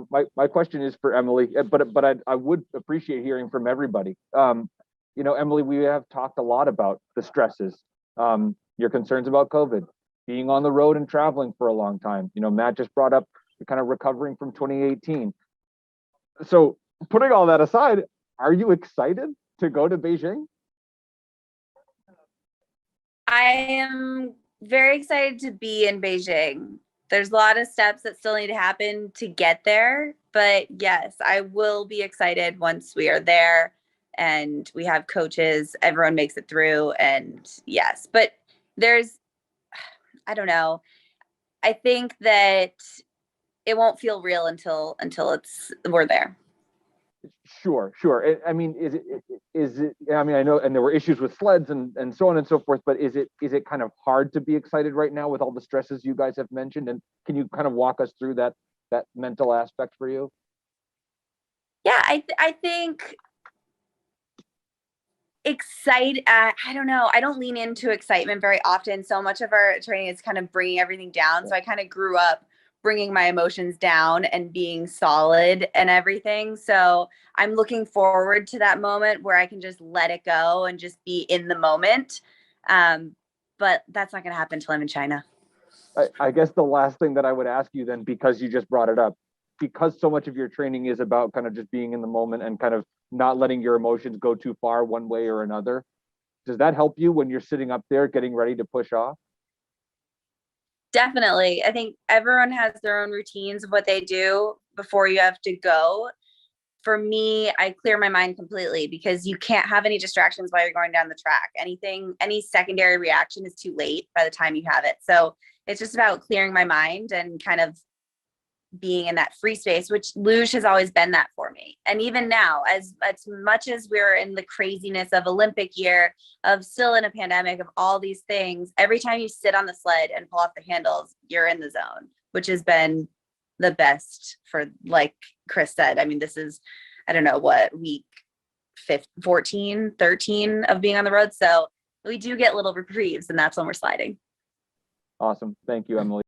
My question is for Emily, but I would appreciate hearing from everybody. Emily, we have talked a lot about the stresses, your concerns about COVID, being on the road and traveling for a long time. Matt just brought up kind of recovering from 2018. So putting all that aside, are you excited to go to Beijing? I am very excited to be in Beijing. There's a lot of steps that still need to happen to get there, but yes, I will be excited once we are there and we have coaches, everyone makes it through, and yes, but I don't know. I think that it won't feel real until we're there. Sure. I mean, is it, I mean, I know, and there were issues with sleds and so on and so forth, but is it kind of hard to be excited right now with all the stresses you guys have mentioned? And can you kind of walk us through that mental aspect for you? Yeah, I think I don't know. I don't lean into excitement very often. So much of our training is kind of bringing everything down. So I kind of grew up bringing my emotions down and being solid and everything. So I'm looking forward to that moment where I can just let it go and just be in the moment. But that's not going to happen until I'm in China. I guess the last thing that I would ask you then, because you just brought it up, because so much of your training is about kind of just being in the moment and kind of not letting your emotions go too far one way or another, does that help you when you're sitting up there getting ready to push off? Definitely. I think everyone has their own routines of what they do before you have to go. For me, I clear my mind completely because you can't have any distractions while you're going down the track. Any secondary reaction is too late by the time you have it. So it's just about clearing my mind and kind of being in that free space, which luge has always been that for me. And even now, as much as we're in the craziness of Olympic year, of still in a pandemic, of all these things, every time you sit on the sled and pull off the handles, you're in the zone, which has been the best for, like Chris said. I mean, this is, I don't know what, week 14, 13 of being on the road. So we do get little reprieves, and that's when we're sliding. Awesome. Thank you, Emily.